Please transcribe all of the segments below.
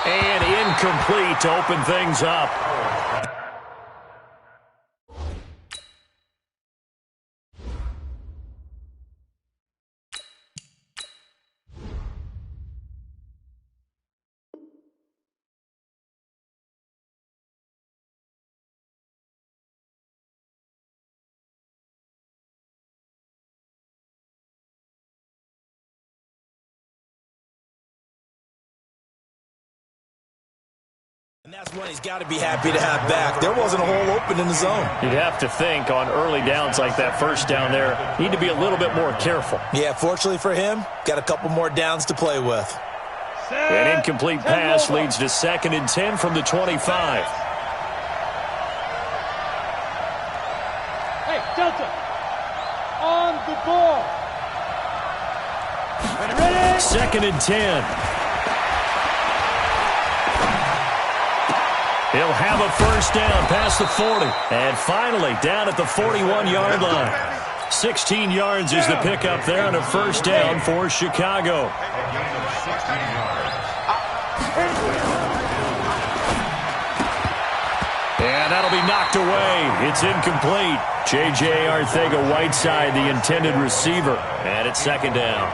And incomplete to open things up. And that's one he's got to be happy to have back. There wasn't a hole open in the zone. You'd have to think on early downs like that first down there, need to be a little bit more careful. Yeah, fortunately for him, got a couple more downs to play with. An incomplete pass leads to 2nd and 10 from the 25. Hey, Delta, on the ball. Ready? 2nd and 10. He'll have a first down past the 40. And finally, down at the 41-yard line. 16 yards is the pickup there on a first down for Chicago. And that'll be knocked away. It's incomplete. J.J. Arcega-Whiteside, the intended receiver. And it's 2nd down.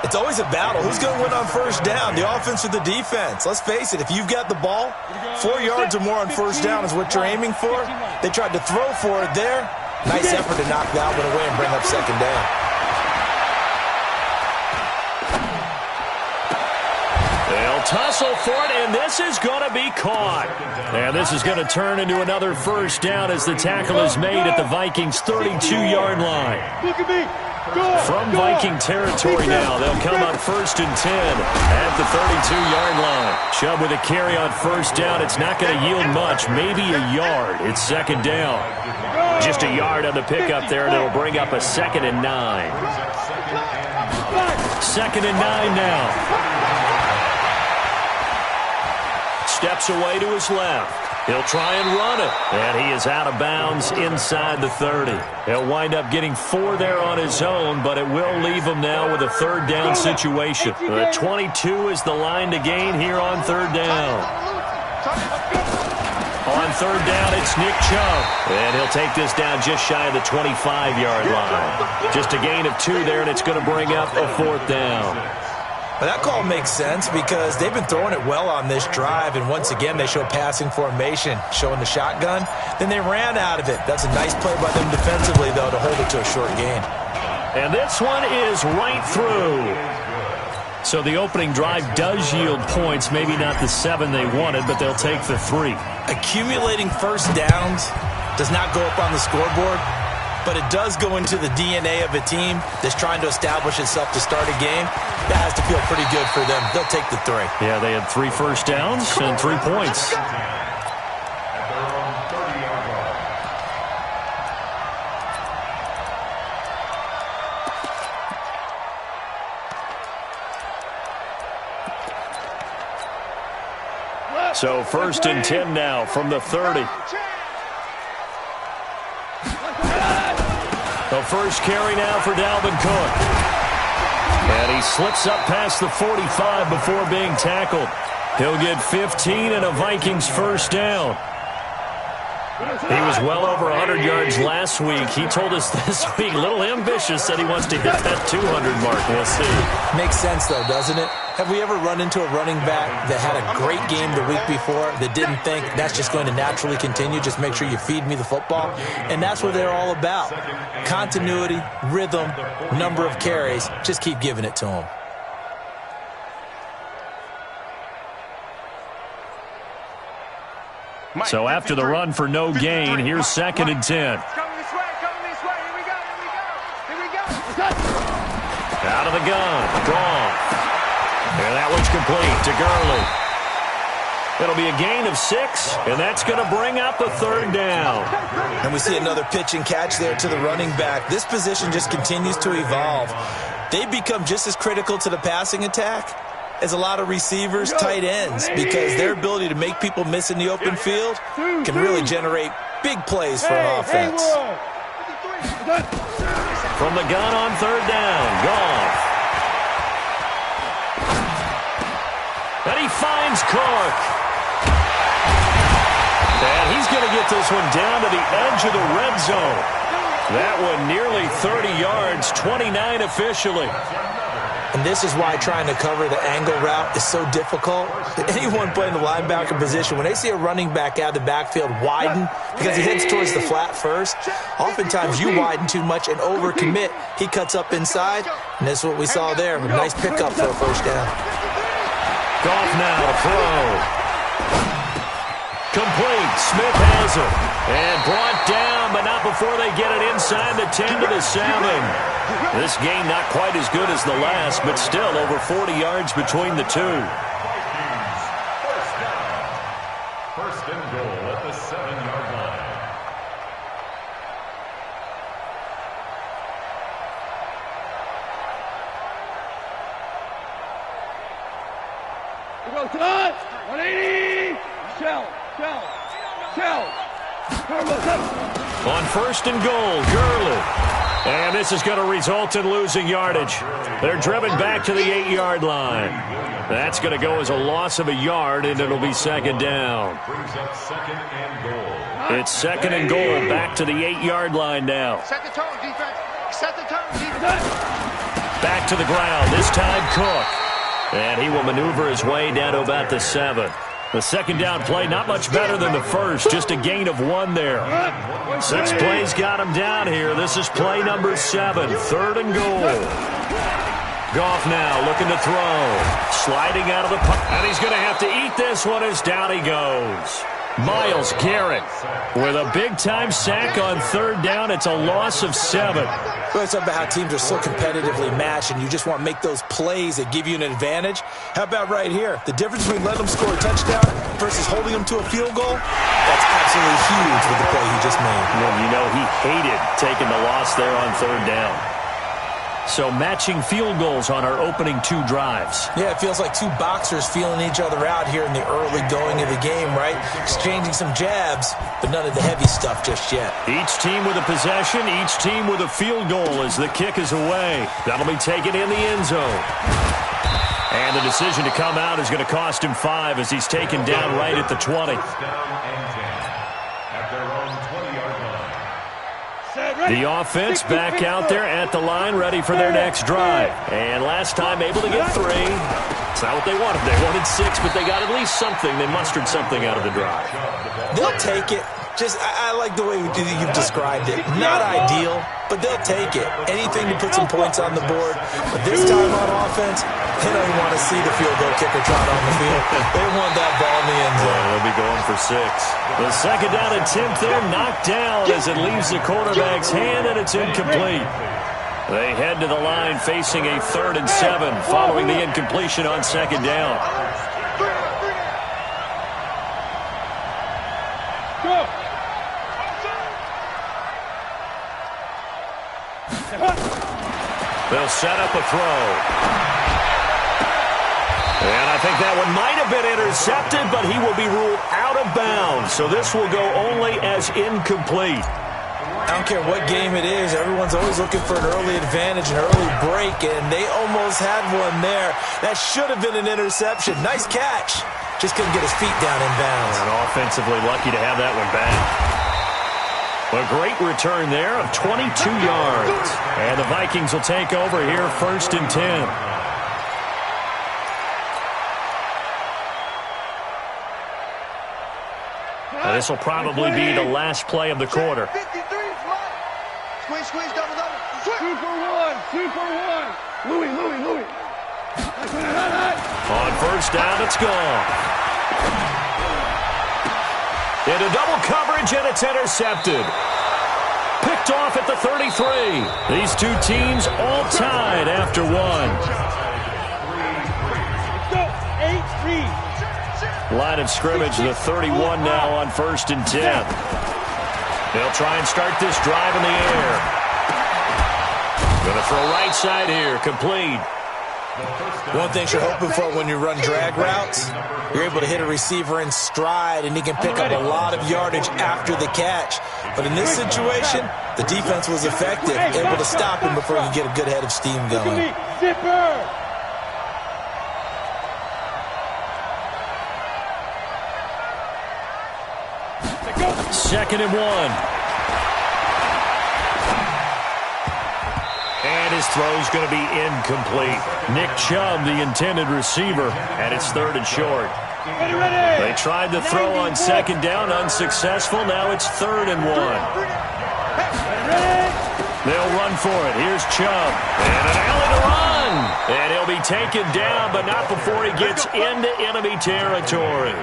It's always a battle. Who's going to win on first down, the offense or the defense? Let's face it, if you've got the ball, 4 yards or more on first down is what you're aiming for. They tried to throw for it there. Nice effort to knock that one away and bring up 2nd down. They'll tussle for it, and this is going to be caught. And this is going to turn into another first down as the tackle is made at the Vikings' 32-yard line. Look at me. From Viking territory now, they'll come on 1st and 10 at the 32-yard line. Chubb with a carry on first down. It's not going to yield much, maybe a yard. It's 2nd down. Just a yard on the pickup there, and it'll bring up a 2nd and 9. 2nd and 9 now. Steps away to his left. He'll try and run it. And he is out of bounds inside the 30. He'll wind up getting 4 there on his own, but it will leave him now with a 3rd down situation. The 22 is the line to gain here on 3rd down. On 3rd down, it's Nick Chubb. And he'll take this down just shy of the 25-yard line. Just a gain of 2 there, and it's going to bring up a 4th down. But that call makes sense because they've been throwing it well on this drive, and once again they show passing formation, showing the shotgun. Then they ran out of it. That's a nice play by them defensively, though, to hold it to a short gain. And this one is right through. So the opening drive does yield points, maybe not the 7 they wanted, but they'll take the 3. Accumulating first downs does not go up on the scoreboard, but it does go into the DNA of a team that's trying to establish itself to start a game. That has to feel pretty good for them. They'll take the 3. Yeah, they had 3 first downs and 3 points. So 1st and 10 now from the 30. The first carry now for Dalvin Cook. And he slips up past the 45 before being tackled. He'll get 15 and a Vikings first down. He was well over 100 yards last week. He told us this week, a little ambitious, said he wants to hit that 200 mark. We'll see. Makes sense, though, doesn't it? Have we ever run into a running back that had a great game the week before that didn't think that's just going to naturally continue? Just make sure you feed me the football. And that's what they're all about. Continuity, rhythm, number of carries. Just keep giving it to them. So after the run for no gain, here's 2nd and 10. Coming this way, here we go. Out of the gun, Goff. And that one's complete to Gurley. It'll be a gain of 6, and that's going to bring up a 3rd down. And we see another pitch and catch there to the running back. This position just continues to evolve. They become just as critical to the passing attack as a lot of receivers, tight ends, because their ability to make people miss in the open field can really generate big plays for an offense. From the gun on 3rd down, Goff. And he finds Cook. And he's going to get this one down to the edge of the red zone. That one nearly 30 yards, 29 officially. And this is why trying to cover the angle route is so difficult. Anyone playing the linebacker position, when they see a running back out of the backfield widen because he heads towards the flat first, oftentimes you widen too much and overcommit. He cuts up inside, and this is what we saw there. A nice pickup for a first down. Goff now to throw. Complete. Smith has it. And brought down, but not before they get it inside the 10 to the 7. This game not quite as good as the last, but still over 40 yards between the two. First and goal at the 7-yard line. We go, Todd! 180! Shell! On first and goal, Gurley. And this is going to result in losing yardage. They're driven back to the 8-yard line. That's going to go as a loss of a yard, and it'll be second down. Brings up second and goal. It's second and goal, back to the 8-yard line now. Set the tone, defense. Set the tone, defense. Back to the ground, this time Cook. And he will maneuver his way down to about the 7. The second down play, not much better than the first, just a gain of 1 there. 6 plays got him down here. This is play number 7, third and goal. Goff now looking to throw. Sliding out of the pocket. And he's going to have to eat this one as down he goes. Myles Garrett with a big-time sack on third down. It's a loss of 7. Well, it's about how teams are so competitively matched, and you just want to make those plays that give you an advantage. How about right here? The difference between letting them score a touchdown versus holding them to a field goal, that's absolutely huge with the play he just made. Well, you know, he hated taking the loss there on third down. So matching field goals on our opening 2 drives. Yeah, it feels like 2 boxers feeling each other out here in the early going of the game, right? Exchanging some jabs, but none of the heavy stuff just yet. Each team with a possession, each team with a field goal as the kick is away. That'll be taken in the end zone. And the decision to come out is going to cost him 5 as he's taken down right at the 20. The offense back out there at the line, ready for their next drive. And last time able to get 3. It's not what they wanted. They wanted 6, but they got at least something. They mustered something out of the drive. They'll take it. Just, I like the way you've described it. Not ideal, but they'll take it. Anything to put some points on the board. But this time on offense, they don't want to see the field goal kicker trot on the field. They want that ball in the end zone. Well, they'll be going for 6. The second down attempt there, knocked down as it leaves the quarterback's hand, and it's incomplete. They head to the line facing a 3rd and 7 following the incompletion on second down. They'll set up a throw. And I think that one might have been intercepted, but he will be ruled out of bounds. So this will go only as incomplete. I don't care what game it is. Everyone's always looking for an early advantage, an early break, and they almost had one there. That should have been an interception. Nice catch. Just couldn't get his feet down in bounds. And offensively lucky to have that one back. A great return there of 22 yards. And the Vikings will take over here, 1st and 10. Now this will probably be the last play of the quarter. Squeeze, double. 2 for 1. Louis. On first down, it's gone. Into double coverage, and it's intercepted. Picked off at the 33. These 2 teams all tied after 1. Line of scrimmage, the 31 now on 1st and 10. They'll try and start this drive in the air. Going to throw right side here, complete. One thing you're hoping for when you run drag routes, you're able to hit a receiver in stride, and he can pick up a lot of yardage after the catch. But in this situation, the defense was effective, able to stop him before he could get a good head of steam going. 2nd and 1. And his throw's going to be incomplete. Nick Chubb, the intended receiver, and it's 3rd and short. They tried to throw on 2nd down, unsuccessful. Now it's 3rd and 1. They'll run for it. Here's Chubb. And an alley to run. And he'll be taken down, but not before he gets into enemy territory.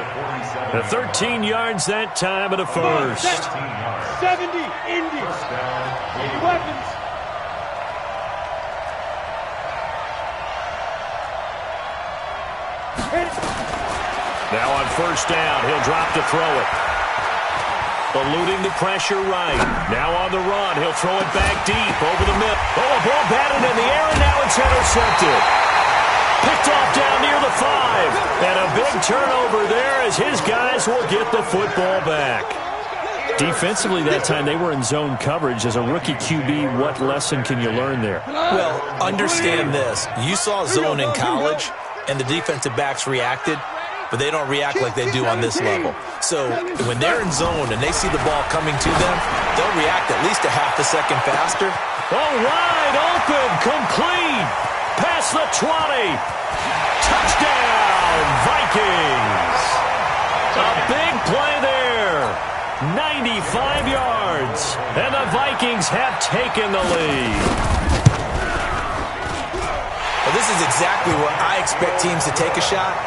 The 13 yards that time of the first. 70 Indians. Weapons. Now on 1st down, he'll drop to throw it. Eluding the pressure right. Now on the run, he'll throw it back deep over the middle. Oh, a ball batted in the air, and now it's intercepted. Picked off down near the 5. And a big turnover there as his guys will get the football back. Defensively that time, they were in zone coverage. As a rookie QB, what lesson can you learn there? Well, understand this. You saw zone in college, and the defensive backs reacted, but they don't react like they do on this level. So when they're in zone and they see the ball coming to them, they'll react at least a half a second faster. Oh, wide open, complete, past the 20. Touchdown, Vikings. A big play there. 95 yards, and the Vikings have taken the lead. Well, this is exactly what I expect teams to take a shot.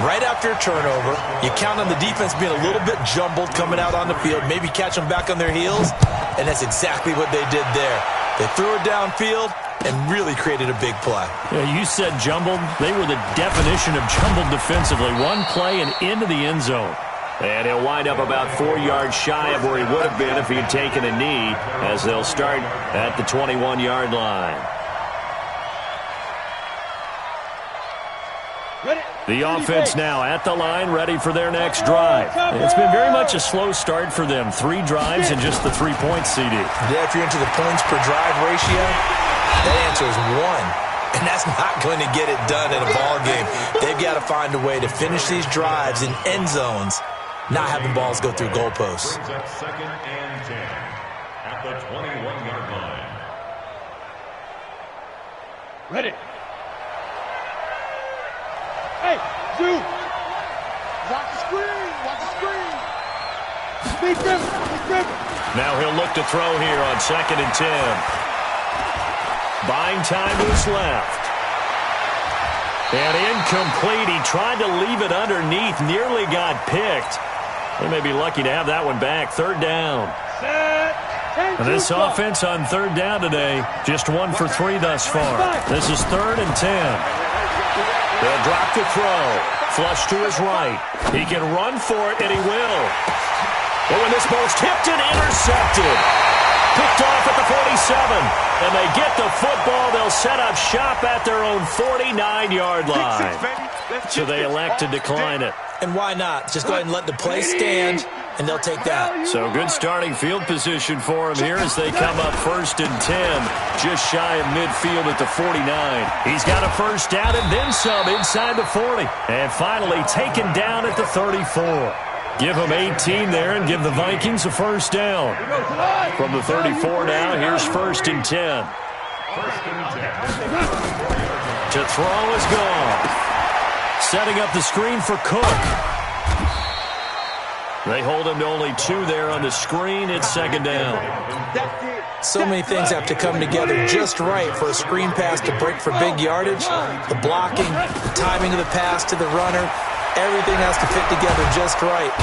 Right after a turnover, you count on the defense being a little bit jumbled coming out on the field, maybe catch them back on their heels, and that's exactly what they did there. They threw it downfield and really created a big play. Yeah, you said jumbled. They were the definition of jumbled defensively. One play and into the end zone. And he'll wind up about 4 yards shy of where he would have been if he had taken a knee, as they'll start at the 21-yard line. The offense now at the line, ready for their next drive. It's been very much a slow start for them. 3 drives and just the 3 points, CD. Yeah, if you're into the points per drive ratio, that answer is 1. And that's not going to get it done in a ball game. They've got to find a way to finish these drives in end zones, not having balls go through goalposts. 2nd and 10 at the 21-yard line. Ready. Hey, Zoo. Watch the screen. Watch the screen. Big grip. Now he'll look to throw here on 2nd and 10. Buying time to his left. And incomplete. He tried to leave it underneath. Nearly got picked. They may be lucky to have that one back. 3rd down. And this offense on 3rd down today, just 1 for 3 thus far. This is 3rd and 10. They'll drop the throw. Flush to his right. He can run for it, and he will. But when this ball's tipped and intercepted. Picked off at the 47. And they get the football. They'll set up shop at their own 49-yard line. So they elect to decline it. And why not? Just go ahead and let the play stand, and they'll take that. So good starting field position for him here as they come up 1st and 10, just shy of midfield at the 49. He's got a 1st down and then some inside the 40. And finally taken down at the 34. Give him 18 there and give the Vikings a 1st down. From the 34 now, here's 1st and 10. To throw is gone. Setting up the screen for Cook. They hold him to only 2 there on the screen. It's 2nd down. So many things have to come together just right for a screen pass to break for big yardage. The blocking, the timing of the pass to the runner, everything has to fit together just right.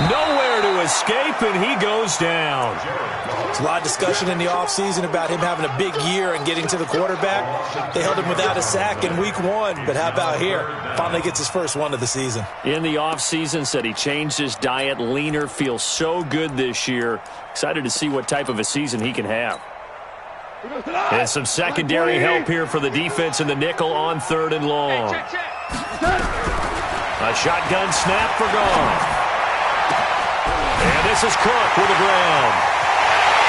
Nowhere to escape, and he goes down. There's a lot of discussion in the offseason about him having a big year and getting to the quarterback. They held him without a sack in week 1, but how about here? Finally gets his first one of the season. In the offseason, said he changed his diet, leaner, feels so good this year. Excited to see what type of a season he can have. And some secondary help here for the defense in the nickel on 3rd and long. A shotgun snap for gone. And this is Cook with the ground.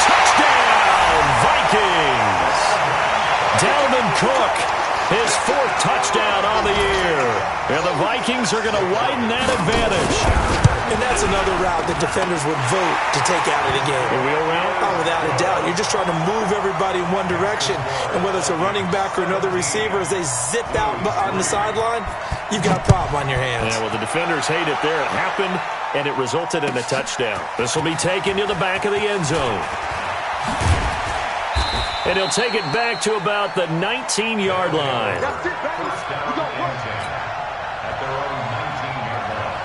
Touchdown, Vikings! Dalvin Cook His 4th touchdown on the year. And the Vikings are going to widen that advantage. And that's another route that defenders would vote to take out of the game. The wheel route? Oh, without a doubt. You're just trying to move everybody in one direction. And whether it's a running back or another receiver, as they zip out on the sideline, you've got a problem on your hands. Yeah, well, the defenders hate it there. It happened, and it resulted in a touchdown. This will be taken to the back of the end zone. And he'll take it back to about the 19-yard line. That's it, baby. We got work. At their own 19-yard line.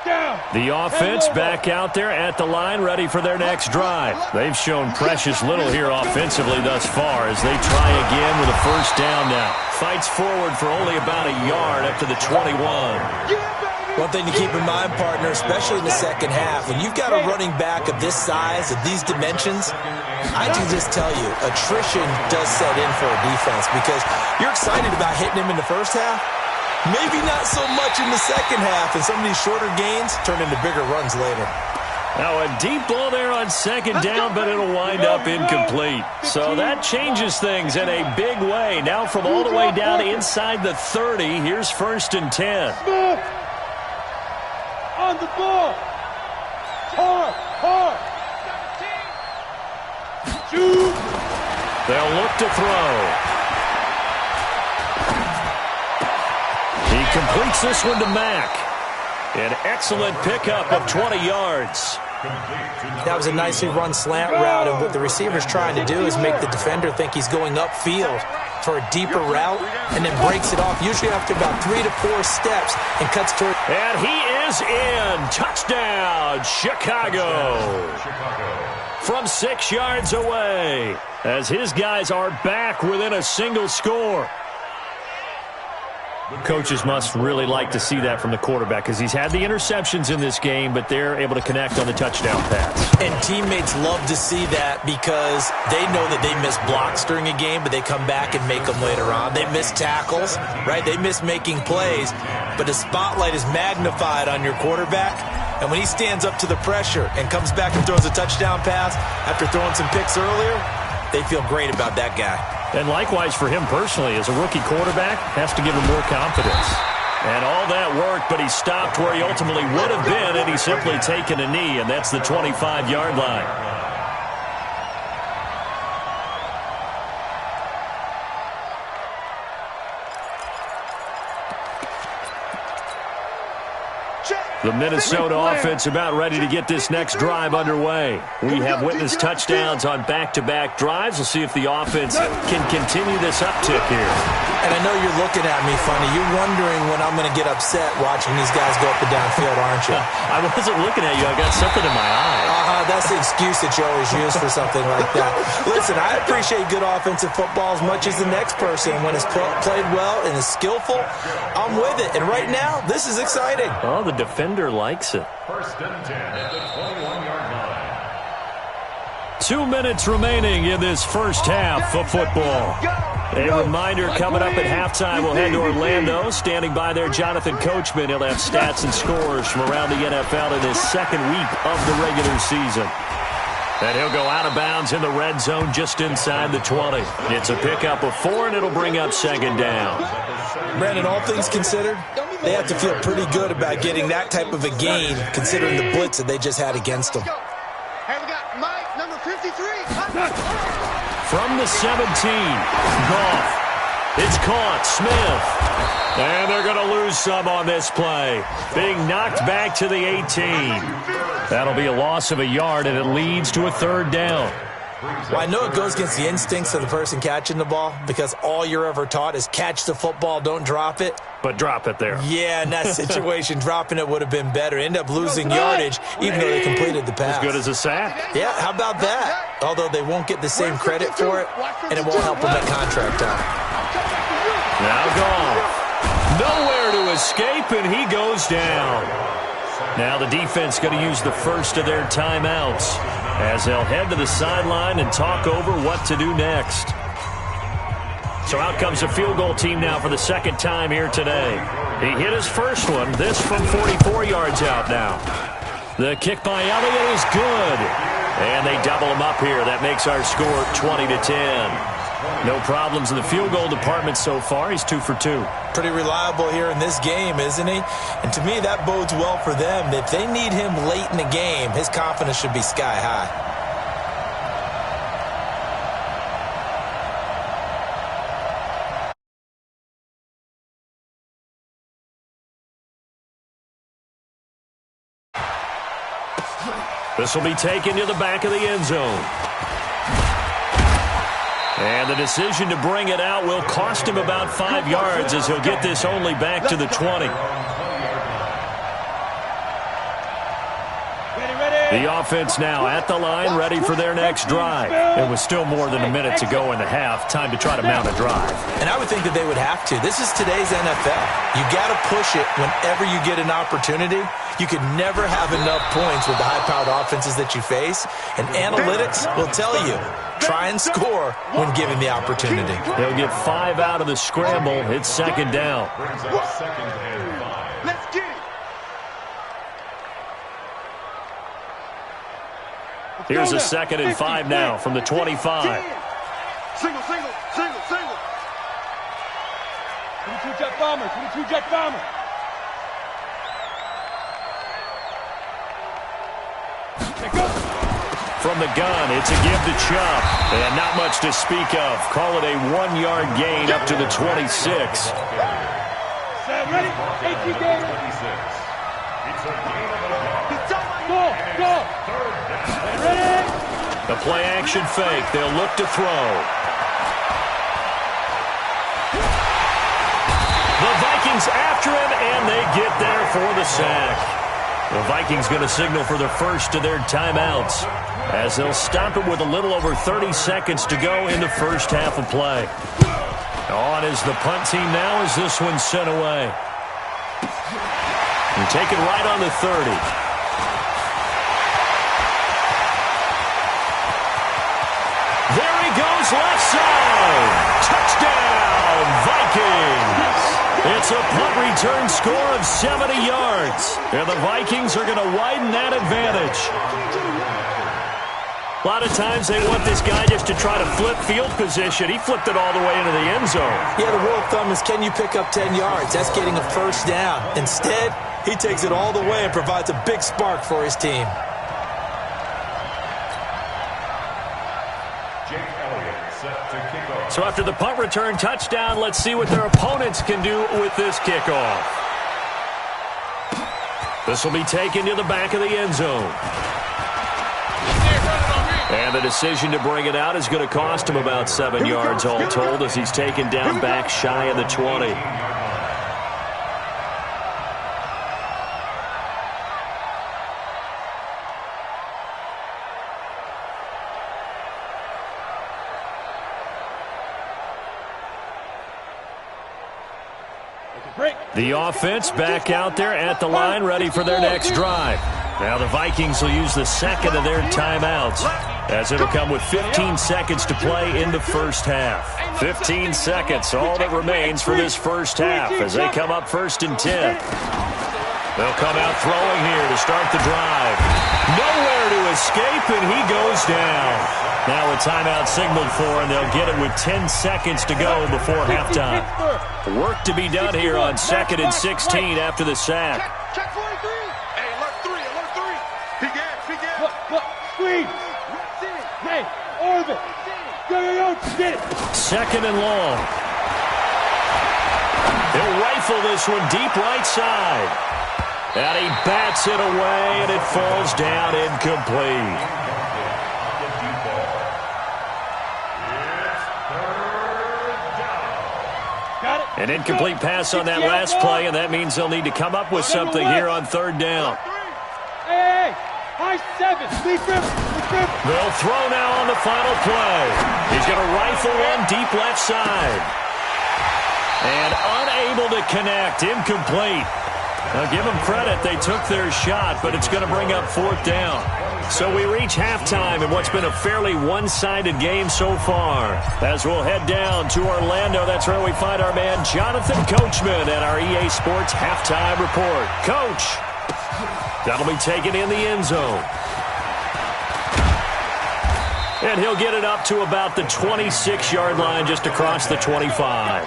Down. The offense back out there at the line, ready for their next drive. They've shown precious little here offensively thus far as they try again with a first down now. Fights forward for only about a yard up to the 21. One thing to keep in mind, partner, especially in the second half, when you've got a running back of this size, of these dimensions, I can just tell you, attrition does set in for a defense because you're excited about hitting him in the first half. Maybe not so much in the second half, and some of these shorter gains turn into bigger runs later. Now a deep ball there on second down, but it'll wind up incomplete. So that changes things in a big way. Now from all the way down inside the 30, here's 1st and 10. On the ball. Hard. Shoot. They'll look to throw. He completes this one to Mack. An excellent pickup of 20 yards. That was a nicely run slant route, and what the receiver's trying to do is make the defender think he's going upfield for a deeper route and then breaks it off, usually after about 3 to 4 steps, and cuts toward. And he is in. Touchdown, Chicago. From 6 yards away as his guys are back within a single score. Coaches must really like to see that from the quarterback because he's had the interceptions in this game, but they're able to connect on the touchdown pass. And teammates love to see that because they know that they miss blocks during a game, but they come back and make them later on. They miss tackles, right? They miss making plays, but the spotlight is magnified on your quarterback. And when he stands up to the pressure and comes back and throws a touchdown pass after throwing some picks earlier, they feel great about that guy. And likewise for him personally, as a rookie quarterback, has to give him more confidence. And all that worked, but he stopped where he ultimately would have been, and he's simply taken a knee, and that's the 25-yard line. The Minnesota offense about ready to get this next drive underway. We have witnessed touchdowns on back-to-back drives. We'll see if the offense can continue this uptick here. And I know you're looking at me funny. You're wondering when I'm going to get upset watching these guys go up and down field, aren't you? I wasn't looking at you. I got something in my eye. That's the excuse that you always use for something like that. Listen, I appreciate good offensive football as much as the next person. When it's played well and is skillful, I'm with it. And right now, this is exciting. Oh, the defender likes it. 1st and 10 at the 21-yard line. 2 minutes remaining in this first half of football. A reminder coming up at halftime, we'll head to Orlando. Standing by there, Jonathan Coachman. He'll have stats and scores from around the NFL in his second week of the regular season. And he'll go out of bounds in the red zone just inside the 20. It's a pickup of 4, and it'll bring up second down. Brandon, all things considered, they have to feel pretty good about getting that type of a gain, considering the blitz that they just had against them. Hey, we got Mike, number 53. From the 17, Goff. It's caught, Smith. And they're going to lose some on this play. Being knocked back to the 18. That'll be a loss of a yard, and it leads to a 3rd down. Well, I know it goes against the instincts of the person catching the ball because all you're ever taught is catch the football, don't drop it. But drop it there. Yeah, in that situation, dropping it would have been better. End up losing yardage even though they completed the pass. As good as a sack. Yeah, how about that? Although they won't get the same credit for it, and it won't help them at contract time. Now Goff. Nowhere to escape, and he goes down. Now the defense going to use the first of their timeouts as they'll head to the sideline and talk over what to do next. So out comes a field goal team now for the second time here today. He hit his first one, this from 44 yards out now. The kick by Elliott is good. And they double them up here. That makes our score 20-10. No problems in the field goal department so far. He's 2 for 2. Pretty reliable here in this game, isn't he? And to me, that bodes well for them. If they need him late in the game, his confidence should be sky high. This will be taken to the back of the end zone. And the decision to bring it out will cost him about 5 yards as he'll get this only back to the 20. The offense now at the line, ready for their next drive. It was still more than a minute to go in the half. Time to try to mount a drive. And I would think that they would have to. This is today's NFL. You got to push it whenever you get an opportunity. You could never have enough points with the high-powered offenses that you face. And analytics will tell you, try and score when given the opportunity. They'll get 5 out of the scramble. It's second down. Let's get it. Here's a 2nd and 5 now from the 25. Single, single, single, single. 22 jet bomber, 22 jet bomber. From the gun, it's a give to Chubb. And not much to speak of. Call it a 1-yard gain up to the 26. Set, ready? 18 gainer. Go, go. Ready? The play action fake. They'll look to throw. The Vikings after him, and they get there for the sack. The Vikings going to signal for the first of their timeouts as they'll stop it with a little over 30 seconds to go in the first half of play. On is the punt team now as this one's sent away. And taken right on the 30. There he goes, left side. Touchdown, Vikings. It's a punt return score of 70 yards. And the Vikings are going to widen that advantage. A lot of times they want this guy just to try to flip field position. He flipped it all the way into the end zone. Yeah, the rule of thumb is, can you pick up 10 yards? That's getting a first down. Instead, he takes it all the way and provides a big spark for his team. So after the punt return touchdown, let's see what their opponents can do with this kickoff. This will be taken to the back of the end zone. And the decision to bring it out is going to cost him about 7 yards all told as he's taken down back shy of the 20. The offense back out there at the line, ready for their next drive. Now the Vikings will use the second of their timeouts, as it'll come with 15 seconds to play in the first half. 15 seconds, all that remains for this first half as they come up 1st and 10. They'll come out throwing here to start the drive. Nowhere to escape, and he goes down. Now a timeout signaled for, and they'll get it with 10 seconds to go before halftime. Work to be done here on 2nd and 16 after the sack. Check 43. Hey, alert 3, alert 3. He gas, he gas. Look, squeeze. Hey, orbit. Yo, get it. 2nd and long. He'll rifle this one deep right side. And he bats it away, and it falls down incomplete. An incomplete pass on that last play, and that means they'll need to come up with something here on 3rd down. Hey, high 7, lead grip. They'll throw now on the final play. He's going to rifle one deep left side. And unable to connect, incomplete. Now give them credit, they took their shot, but it's going to bring up 4th down. So we reach halftime in what's been a fairly one-sided game so far. As we'll head down to Orlando, that's where we find our man Jonathan Coachman at our EA Sports Halftime Report. Coach, that'll be taken in the end zone. And he'll get it up to about the 26-yard line, just across the 25.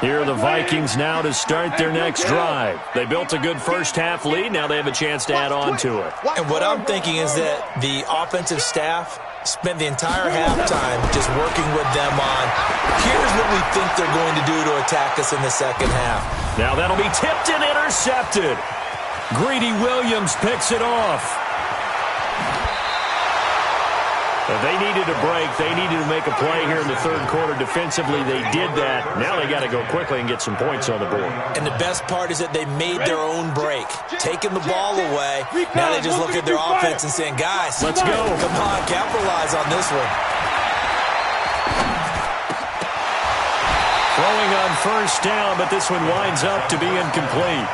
Here are the Vikings now to start their next drive. They built a good first-half lead. Now they have a chance to add on to it. And what I'm thinking is that the offensive staff spent the entire halftime just working with them on, here's what we think they're going to do to attack us in the second half. Now that'll be tipped and intercepted. Greedy Williams picks it off. They needed a break. They needed to make a play here in the third quarter. Defensively, they did that. Now they got to go quickly and get some points on the board. And the best part is that they made their own break, taking the ball away. Now they just look at their offense and saying, guys, let's go. Come on, capitalize on this one. Throwing on first down, but this one winds up to be incomplete.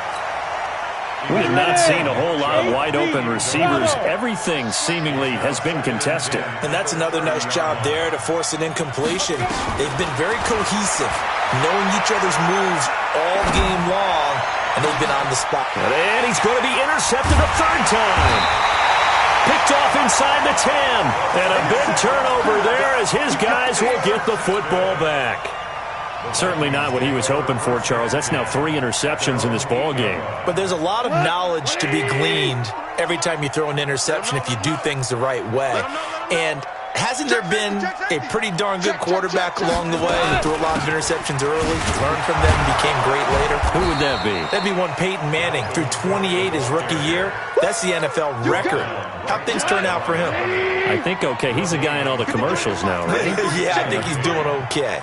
We have not seen a whole lot of wide-open receivers. Everything seemingly has been contested. And that's another nice job there to force an incompletion. They've been very cohesive, knowing each other's moves all game long, and they've been on the spot. And he's going to be intercepted a third time. Picked off inside the 10. And a big turnover there as his guys will get the football back. Certainly not what he was hoping for, Charles. That's now 3 interceptions in this ball game. But there's a lot of knowledge to be gleaned every time you throw an interception if you do things the right way. And hasn't there been a pretty darn good quarterback along the way who threw a lot of interceptions early, learned from them, and became great later? Who would that be? That'd be one Peyton Manning. Threw 28 his rookie year. That's the NFL record. How'd things turn out for him? I think okay. He's the guy in all the commercials now, right? Yeah, I think he's doing okay.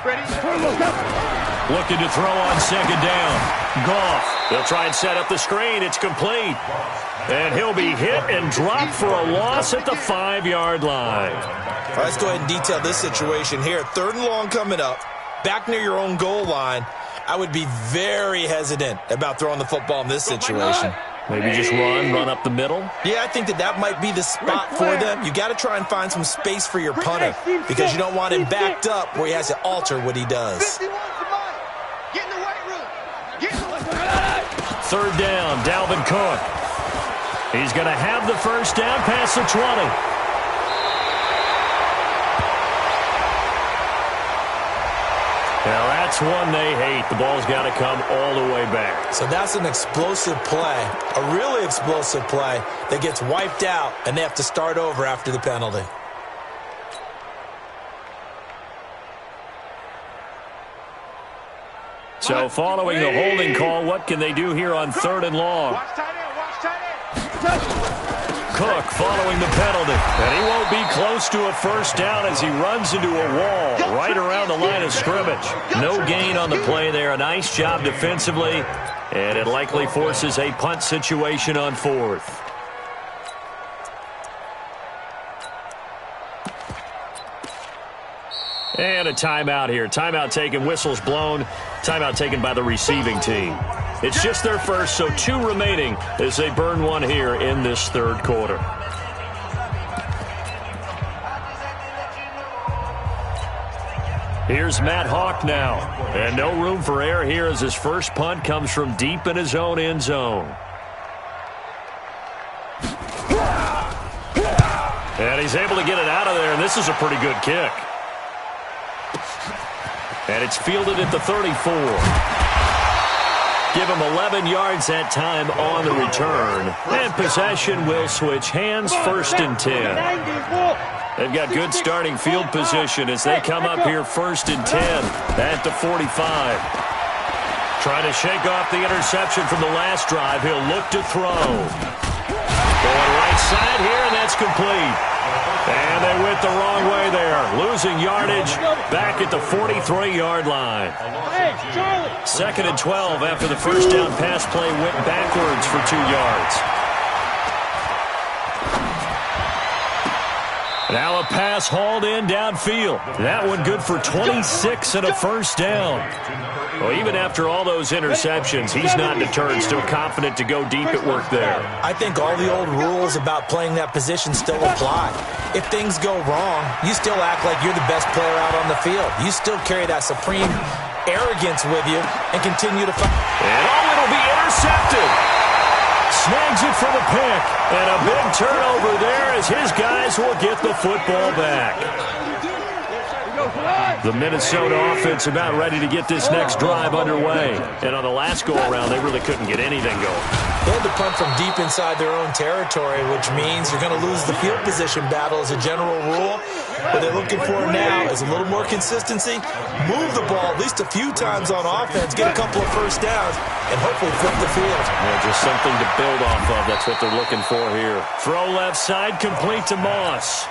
Looking to throw on second down. Goff. They'll try and set up the screen. It's complete. And he'll be hit and dropped for a loss at the 5-yard line. All right, let's go ahead and detail this situation here. 3rd and long coming up. Back near your own goal line. I would be very hesitant about throwing the football in this situation. Maybe just run up the middle? Yeah, I think that might be the spot for them. You got to try and find some space for your punter because you don't want him backed up where he has to alter what he does. Third down, Dalvin Cook. He's going to have the first down past the 20. Now that's one they hate. The ball's got to come all the way back. So that's an explosive play, a really explosive play that gets wiped out, and they have to start over after the penalty. So following the holding call, what can they do here on 3rd and long? Cook following the penalty. And he won't be close to a first down as he runs into a wall right around the line of scrimmage. No gain on the play there. A nice job defensively. And it likely forces a punt situation on 4th. And a timeout here. Timeout taken, whistles blown. Timeout taken by the receiving team. It's just their first, so 2 remaining as they burn one here in this 3rd quarter. Here's Matt Hawk now. And no room for error here as his first punt comes from deep in his own end zone. And he's able to get it out of there, and this is a pretty good kick. And it's fielded at the 34. Give him 11 yards that time on the return. And possession will switch hands, 1st and 10. They've got good starting field position as they come up here 1st and 10 at the 45. Trying to shake off the interception from the last drive. He'll look to throw. Going right side here, and that's complete. And they went the wrong way there. Losing yardage back at the 43-yard line. 2nd and 12 after the first down pass play went backwards for 2 yards. Now a pass hauled in downfield. That one good for 26 and a first down. Well, even after all those interceptions, he's not deterred, still confident to go deep at work there. I think all the old rules about playing that position still apply. If things go wrong, you still act like you're the best player out on the field. You still carry that supreme arrogance with you and continue to fight. And it'll be intercepted. Snags it for the pick. And a big turnover there as his guys will get the football back. The Minnesota offense about ready to get this next drive underway. And on the last go-around, they really couldn't get anything going. They had to punt from deep inside their own territory, which means you're going to lose the field position battle as a general rule. What they're looking for now is a little more consistency, move the ball at least a few times on offense, get a couple of first downs, and hopefully flip the field. Yeah, just something to build off of. That's what they're looking for here. Throw left side, complete to Moss.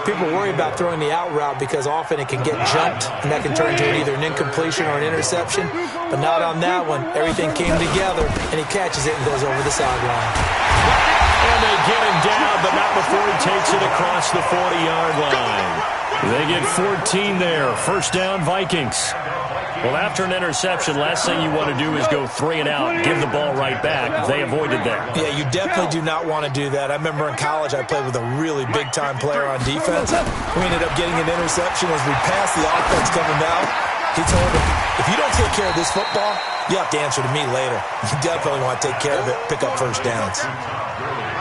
People worry about throwing the out route because often it can get jumped, and that can turn into either an incompletion or an interception. But not on that one. Everything came together, and he catches it and goes over the sideline. And they get him down, but not before he takes it across the 40-yard line. They get 14 there. First down, Vikings. Well, after an interception, last thing you want to do is go 3 and out, give the ball right back. They avoided that. Yeah, you definitely do not want to do that. I remember in college I played with a really big-time player on defense. We ended up getting an interception as we passed the offense coming out. He told him, if you don't take care of this football, you have to answer to me later. You definitely want to take care of it, pick up first downs.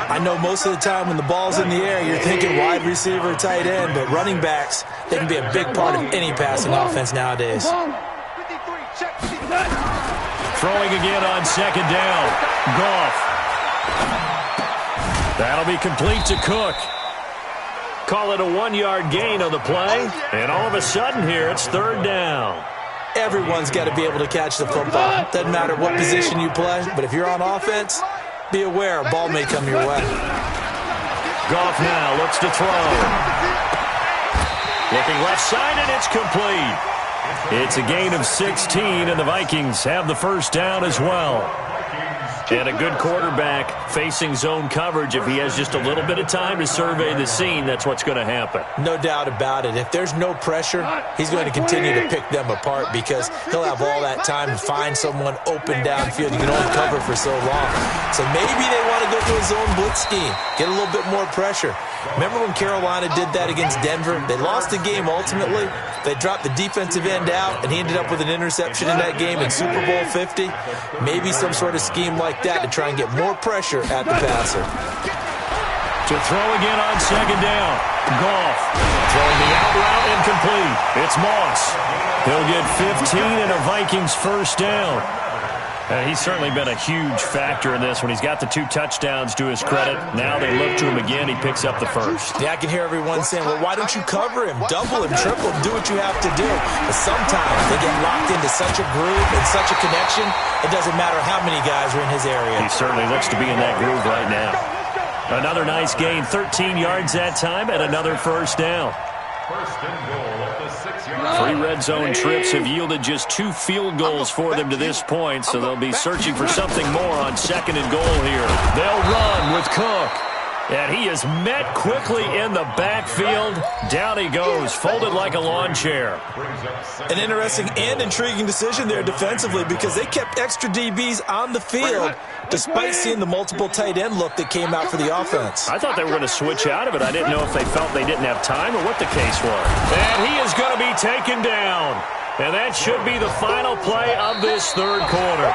I know most of the time when the ball's in the air, you're thinking wide receiver, tight end, but running backs, they can be a big part of any passing offense nowadays. Throwing again on second down. Goff. That'll be complete to Cook. Call it a 1-yard gain on the play. And all of a sudden here, it's third down. Everyone's got to be able to catch the football. Doesn't matter what position you play, but if you're on offense, be aware a ball may come your way. Goff now looks to throw. Looking left side, and it's complete. It's a gain of 16, and the Vikings have the first down as well. And a good quarterback facing zone coverage. If he has just a little bit of time to survey the scene, that's what's going to happen. No doubt about it. If there's no pressure, he's going to continue to pick them apart because he'll have all that time to find someone open downfield. You can only cover for so long. So maybe they want to go to a zone blitz scheme, get a little bit more pressure. Remember when Carolina did that against Denver? They lost the game ultimately. They dropped the defensive end out, and he ended up with an interception in that game in Super Bowl 50. Maybe some sort of scheme like that to try and get more pressure at the passer. To throw again on second down. Goff throwing the out route incomplete. It's Moss. He'll get 15 and a Vikings first down. He's certainly been a huge factor in this when he's got the 2 touchdowns to his credit. Now they look to him again. He picks up the first. Yeah, I can hear everyone saying, well, why don't you cover him, double him, triple him, do what you have to do. But sometimes they get locked into such a groove and such a connection, it doesn't matter how many guys are in his area. He certainly looks to be in that groove right now. Another nice gain, 13 yards that time, and another first down. First and goal at the 6-yard. 3 red zone trips have yielded just 2 field goals for them to this point, so they'll be searching for something more on second and goal here. They'll run with Cook. And he is met quickly in the backfield. Down he goes, folded like a lawn chair. An interesting and intriguing decision there defensively because they kept extra DBs on the field despite seeing the multiple tight end look that came out for the offense. I thought they were going to switch out of it. I didn't know if they felt they didn't have time or what the case was. And he is going to be taken down. And that should be the final play of this third quarter.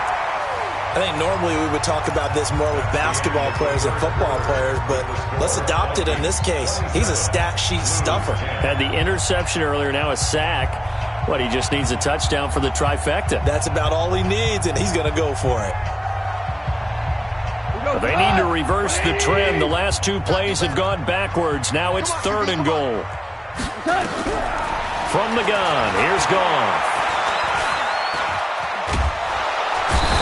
I think normally we would talk about this more with basketball players and football players, but let's adopt it in this case. He's a stat sheet stuffer. Had the interception earlier, now a sack. What, he just needs a touchdown for the trifecta. That's about all he needs, and he's going to go for it. They need to reverse the trend. The last 2 plays have gone backwards. Now it's third and goal. From the gun, here's Goff.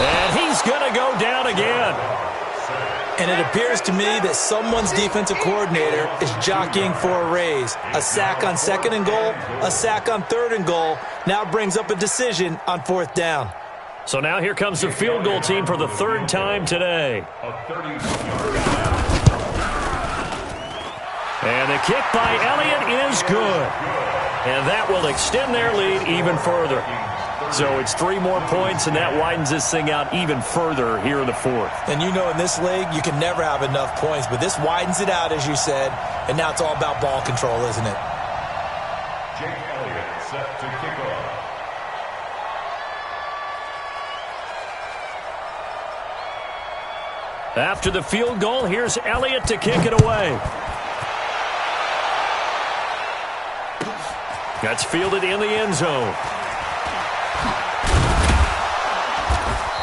And he's going to go down again. And it appears to me that someone's defensive coordinator is jockeying for a raise. A sack on second and goal, a sack on third and goal, now brings up a decision on fourth down. So now here comes the field goal team for the 3rd time today. And the kick by Elliott is good. And that will extend their lead even further. So it's 3 more points, and that widens this thing out even further here in the 4th. And you know in this league, you can never have enough points, but this widens it out, as you said, and now it's all about ball control, isn't it? Jake Elliott set to kick off. After the field goal, here's Elliott to kick it away. That's fielded in the end zone.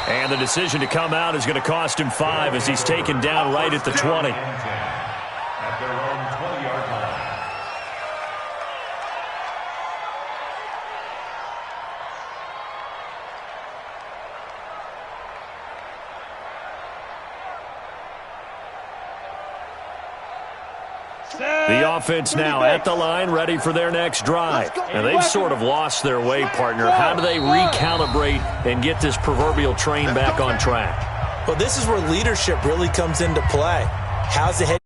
And the decision to come out is going to cost him 5 as he's taken down right at the 20. At their own 20-yard line. The offense now at the line, ready for their next drive. And they've sort of lost their way, partner. How do they recalibrate and get this proverbial train back on track? Well, this is where leadership really comes into play. How's the head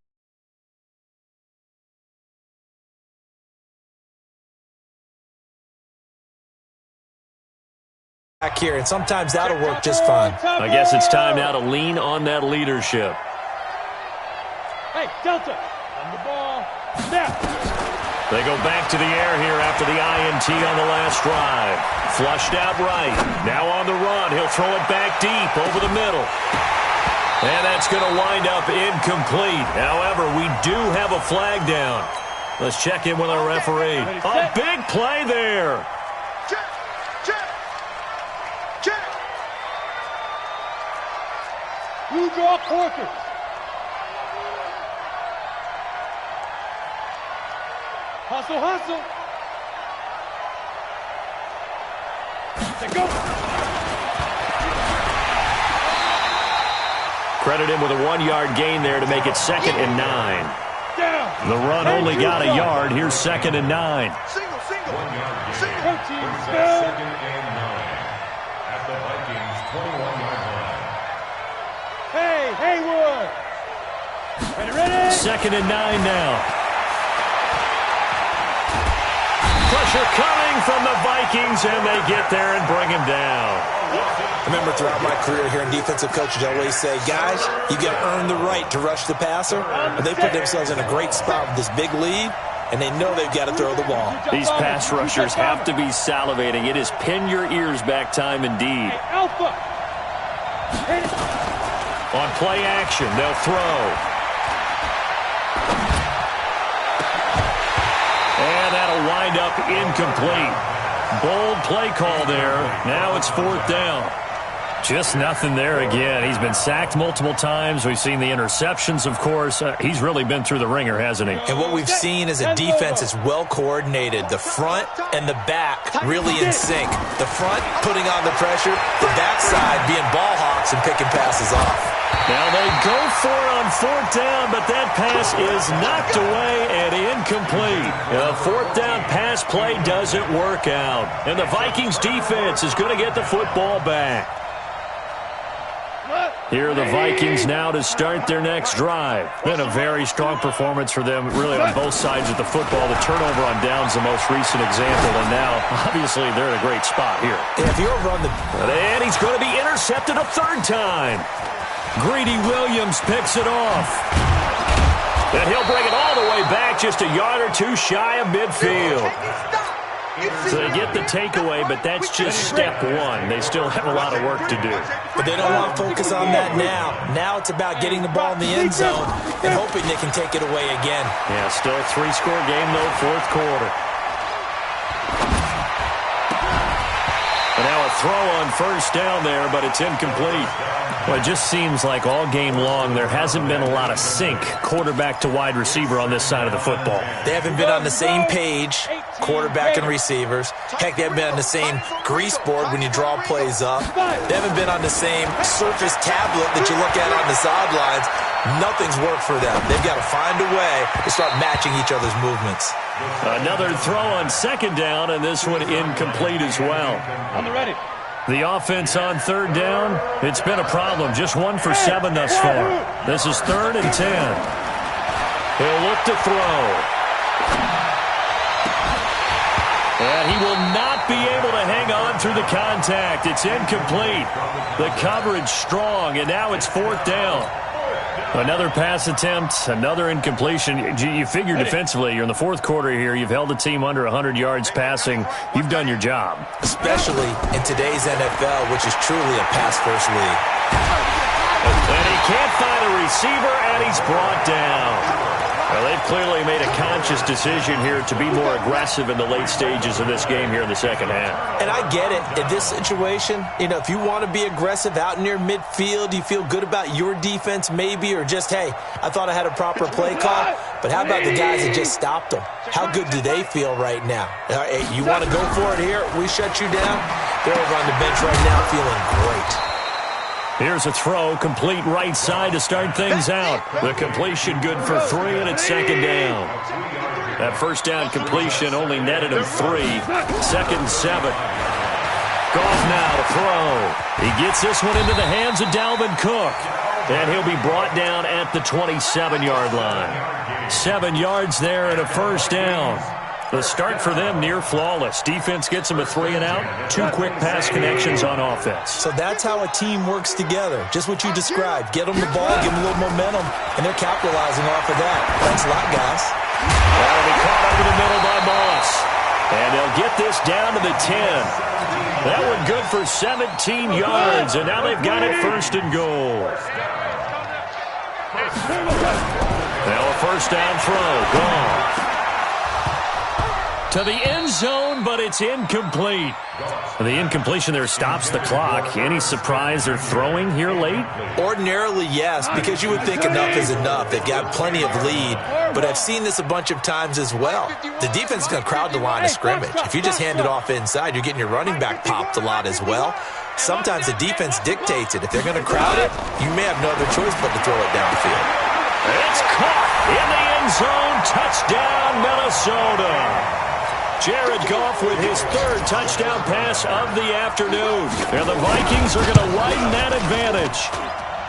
back here? And sometimes that'll work just fine. I guess it's time now to lean on that leadership. Hey, Delta, on the ball. Snap. They go back to the air here after the INT on the last drive. Flushed out right. Now on the run. He'll throw it back deep over the middle. And that's going to wind up incomplete. However, we do have a flag down. Let's check in with our referee. A big play there. Check. Check. Check. You draw quarters. Hustle, hustle. Let's go. Credit him with a 1-yard gain there to make it 2nd and 9. Down. The run only got a yard. Here's 2nd and 9. Single. 1-yard gain. Single. Brings up 2nd and 9 at the Vikings' 21-yard line. Hey, Haywood. Ready? 2nd and 9 now. Pressure coming from the Vikings, and they get there and bring him down. I remember throughout my career hearing defensive coaches always say, guys, you got to earn the right to rush the passer. And they put themselves in a great spot with this big lead, and they know they've got to throw the ball. These pass rushers have to be salivating. It is pin your ears back time indeed. Hey, Alpha. On play action, they'll throw. And that'll wind up incomplete. Bold play call there. Now it's 4th down. Just nothing there again. He's been sacked multiple times. We've seen the interceptions, of course. He's really been through the ringer, hasn't he? And what we've seen is a defense that's well coordinated. The front and the back really in sync. The front putting on the pressure, the backside being ball hawks and picking passes off. Now they go for it on 4th down, but that pass is knocked away and incomplete. A 4th down pass play doesn't work out. And the Vikings defense is going to get the football back. Here are the Vikings now to start their next drive. Been a very strong performance for them, really on both sides of the football. The turnover on downs, the most recent example, and now, obviously, they're in a great spot here. And if you ever run the... And he's going to be intercepted a 3rd time. Greedy Williams picks it off. And he'll bring it all the way back, just a yard or two shy of midfield. So they get the takeaway, but that's just step 1. They still have a lot of work to do. But they don't want to focus on that now. Now it's about getting the ball in the end zone and hoping they can take it away again. Yeah, still a 3-score game, though, 4th quarter. And now a throw on 1st down there, but it's incomplete. Well, it just seems like all game long there hasn't been a lot of sync quarterback to wide receiver on this side of the football. They haven't been on the same page, quarterback and receivers. Heck, they haven't been on the same grease board when you draw plays up. They haven't been on the same Surface tablet that you look at on the sidelines. Nothing's worked for them. They've got to find a way to start matching each other's movements. Another throw on 2nd down, and this one incomplete as well. On the ready. The offense on 3rd down, it's been a problem. Just 1 for 7 thus far. This is 3rd and 10. He'll look to throw. And he will not be able to hang on through the contact. It's incomplete. The coverage strong, and now it's 4th down. Another pass attempt, another incompletion. You figure defensively, you're in the 4th quarter here. You've held the team under 100 yards passing. You've done your job. Especially in today's NFL, which is truly a pass-first league. And he can't find a receiver, and he's brought down. Well, they've clearly made a conscious decision here to be more aggressive in the late stages of this game here in the second half. And I get it. In this situation, if you want to be aggressive out near midfield, you feel good about your defense maybe, or just, hey, I thought I had a proper play call. But how about the guys that just stopped them? How good do they feel right now? Hey, you want to go for it here? We shut you down? They're over on the bench right now feeling great. Here's a throw, complete right side to start things out. The completion good for 3, and it's second down. That first down completion only netted him 3. Second and 7. Goff now to throw. He gets this one into the hands of Dalvin Cook. And he'll be brought down at the 27-yard line. 7 yards there and a first down. The start for them near flawless. Defense gets them a 3 and out. 2 quick pass connections on offense. So that's how a team works together. Just what you described. Get them the ball, give them a little momentum, and they're capitalizing off of that. Thanks a lot, guys. That'll be caught over the middle by Moss. And they'll get this down to the 10. That one good for 17 yards, and now they've got it first and goal. Now a first down throw. Gone to the end zone, but it's incomplete. The incompletion there stops the clock. Any surprise they're throwing here late? Ordinarily, yes, because you would think enough is enough. They've got plenty of lead, but I've seen this a bunch of times as well. The defense is going to crowd the line of scrimmage. If you just hand it off inside, you're getting your running back popped a lot as well. Sometimes the defense dictates it. If they're going to crowd it, you may have no other choice but to throw it downfield. It's caught in the end zone. Touchdown, Minnesota. Jared Goff with his 3rd touchdown pass of the afternoon. And the Vikings are going to widen that advantage.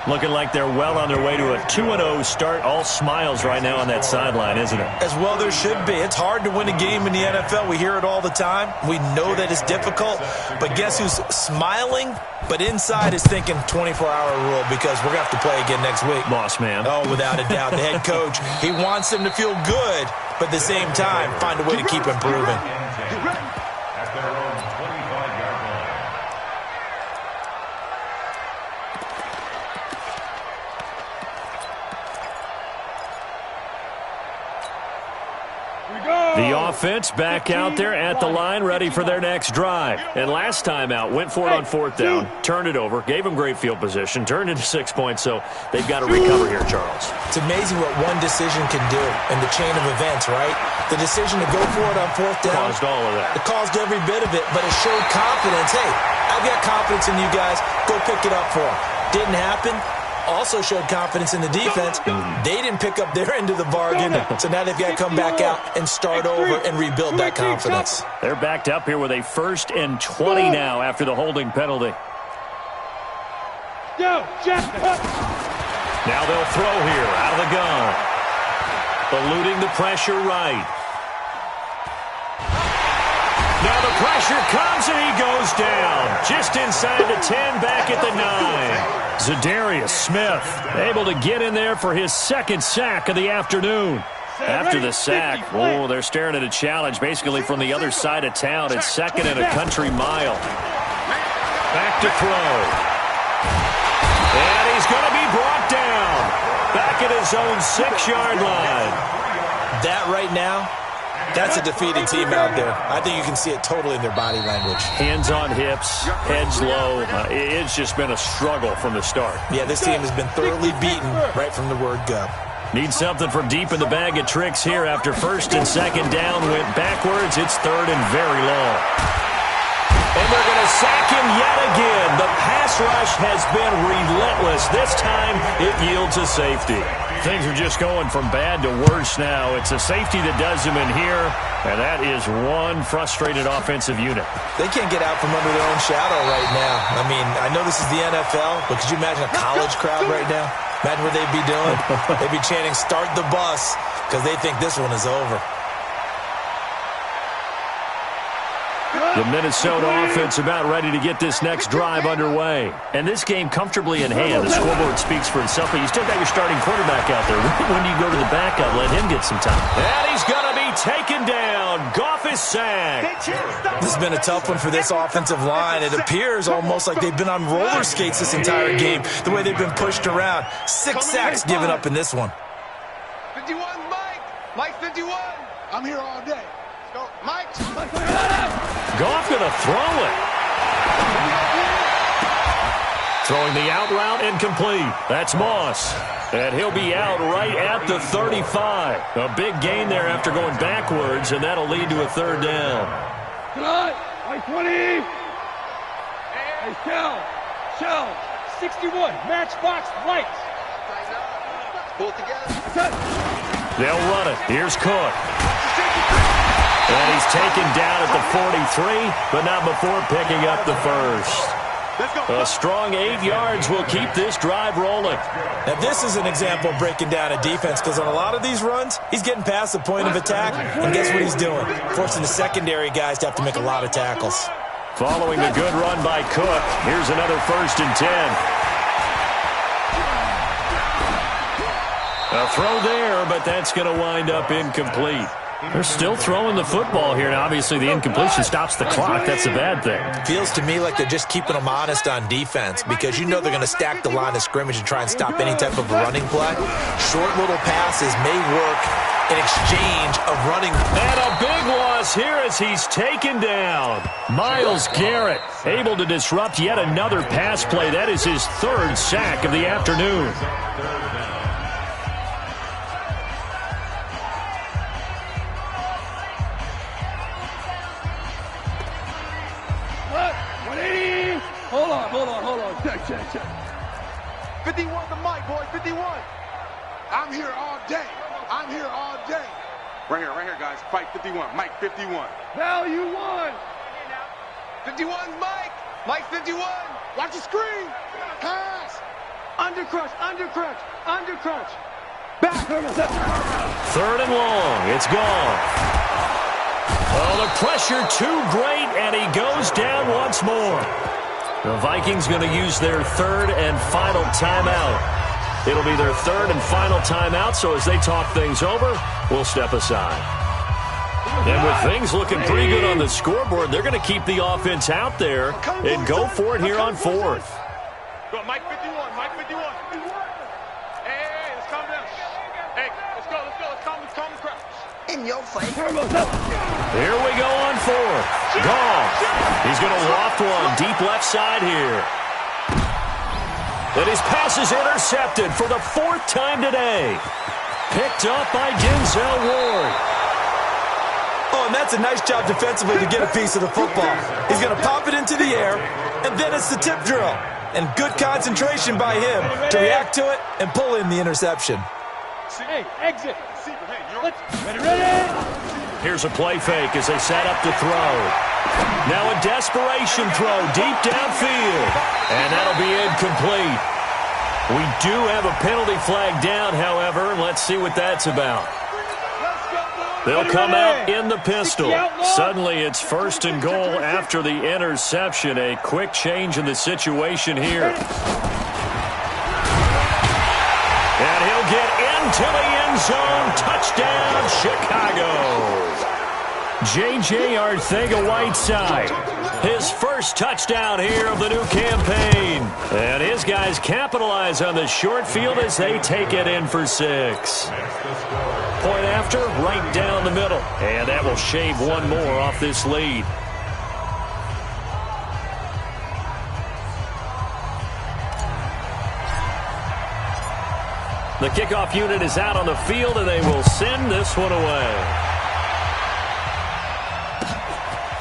Looking like they're well on their way to a 2-0 start. All smiles right now on that sideline, isn't it? As well there should be. It's hard to win a game in the NFL. We hear it all the time. We know that it's difficult. But guess who's smiling? But inside is thinking 24-hour rule because we're going to have to play again next week. Boss man. Oh, without a doubt. The head coach, he wants them to feel good, but at the same time, find a way to keep improving. At their own 25-yard line. The offense back out there at the line, ready for their next drive. And last time out, went for it on 4th down, turned it over, gave them great field position, turned into 6 points, so they've got to recover here, Charles. It's amazing what one decision can do in the chain of events, right? The decision to go for it on 4th down. Caused all of that. It caused every bit of it, but it showed confidence. Hey, I've got confidence in you guys. Go pick it up for them. Didn't happen. Also showed confidence in the defense. They didn't pick up their end of the bargain, so now they've got to come back out and start over and rebuild that confidence. They're backed up here with a 1st and 20 now after the holding penalty. Now they'll throw here out of the gun. Eluding the pressure right. Now the pressure comes and he goes down. Just inside the 10, back at the 9. Zadarius Smith able to get in there for his 2nd sack of the afternoon. After the sack, oh, they're staring at a challenge basically from the other side of town. It's 2nd and a country mile. Back to throw. And he's going to be brought down. Back at his own 6-yard line. That right now, that's a defeated team out there. I think you can see it totally in their body language. Hands on hips, heads low. It's just been a struggle from the start. Yeah, this team has been thoroughly beaten right from the word go. Need something from deep in the bag of tricks here after 1st and 2nd down. Went backwards. It's 3rd and very long. And they're going to sack him yet again. The pass rush has been relentless. This time it yields a safety. Things are just going from bad to worse now. It's a safety that does him in here, and that is one frustrated offensive unit. They can't get out from under their own shadow right now. I mean, I know this is the NFL, but could you imagine a college crowd right now? Imagine what they'd be doing. They'd be chanting, "Start the bus," because they think this one is over. The Minnesota offense about ready to get this next drive underway. And this game comfortably in hand. The scoreboard speaks for itself, but you still got your starting quarterback out there. When do you go to the backup? Let him get some time. And he's going to be taken down. Goff is sacked. This has been a tough one for this offensive line. It appears almost like they've been on roller skates this entire game, the way they've been pushed around. 6 sacks given up in this one. 51, Mike. Mike 51. I'm here all day. Let's go. Mike. Goff going to throw it. Throwing the out route incomplete. That's Moss. And he'll be out right at the 35. A big gain there after going backwards, and that'll lead to a 3rd down. Mike 20. Hey, Shell. 61. Matchbox lights. Pull it together. They'll run it. Here's Cook. And he's taken down at the 43, but not before picking up the first. A strong 8 yards will keep this drive rolling. Now, this is an example of breaking down a defense, because on a lot of these runs, he's getting past the point of attack, and guess what he's doing? Forcing the secondary guys to have to make a lot of tackles. Following the good run by Cook, here's another 1st and 10. A throw there, but that's going to wind up incomplete. They're still throwing the football here, and obviously the incompletion stops the clock. That's a bad thing. Feels to me like they're just keeping them honest on defense, because you know they're going to stack the line of scrimmage and try and stop any type of running play. Short little passes may work in exchange of running. And a big loss here as he's taken down. Myles Garrett able to disrupt yet another pass play. That is his 3rd sack of the afternoon. Hold on. Check. 51 to Mike, boys. 51. I'm here all day. Right here, guys. Fight 51. Mike 51. Value 1. 51's Mike. Mike 51. Watch the screen. Pass. Undercrunch. Back. 3rd and long. It's gone. Oh, the pressure too great, and he goes down once more. The Vikings going to use their 3rd and final timeout. It'll be their 3rd and final timeout, so as they talk things over, we'll step aside. And with things looking pretty good on the scoreboard, they're going to keep the offense out there and go for it here on 4th. Go, Mike 51. Hey, let's calm down. Hey, let's go. Let's calm the crowd. In your face. Here we go on 4th. Goff. He's going to loft one deep left side here. And his pass is intercepted for the 4th time today. Picked up by Denzel Ward. Oh, and that's a nice job defensively to get a piece of the football. He's going to pop it into the air, and then it's the tip drill. And good concentration by him to react to it and pull in the interception. Hey, exit. Ready. Here's a play fake as they set up to throw. Now a desperation throw deep downfield. And that'll be incomplete. We do have a penalty flag down, however, and let's see what that's about. They'll come out in the pistol. Suddenly it's 1st and goal after the interception. A quick change in the situation here. And he'll get into the end zone. Touchdown, Chicago. J.J. Arcega-Whiteside, his 1st touchdown here of the new campaign. And his guys capitalize on the short field as they take it in for 6. Point after, right down the middle. And that will shave one more off this lead. The kickoff unit is out on the field, and they will send this one away.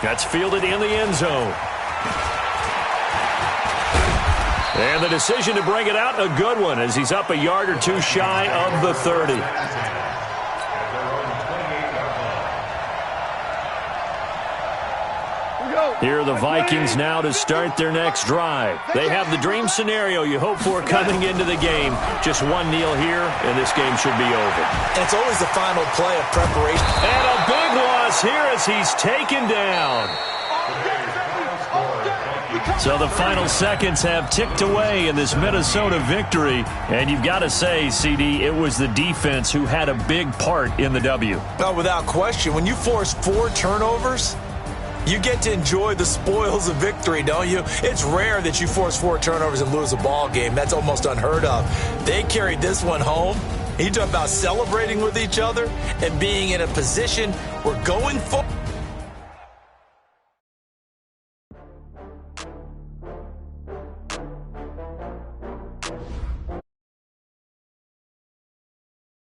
That's fielded in the end zone. And the decision to bring it out, a good one, as he's up a yard or two shy of the 30. Here are the Vikings now to start their next drive. They have the dream scenario you hope for coming into the game. Just 1-0 here, and this game should be over. And it's always the final play of preparation. And a big loss here as he's taken down. So the final seconds have ticked away in this Minnesota victory. And you've got to say, CD, it was the defense who had a big part in the W. Oh, without question. When you force 4 turnovers, you get to enjoy the spoils of victory, don't you? It's rare that you force 4 turnovers and lose a ball game. That's almost unheard of. They carried this one home. You talk about celebrating with each other and being in a position where going forward.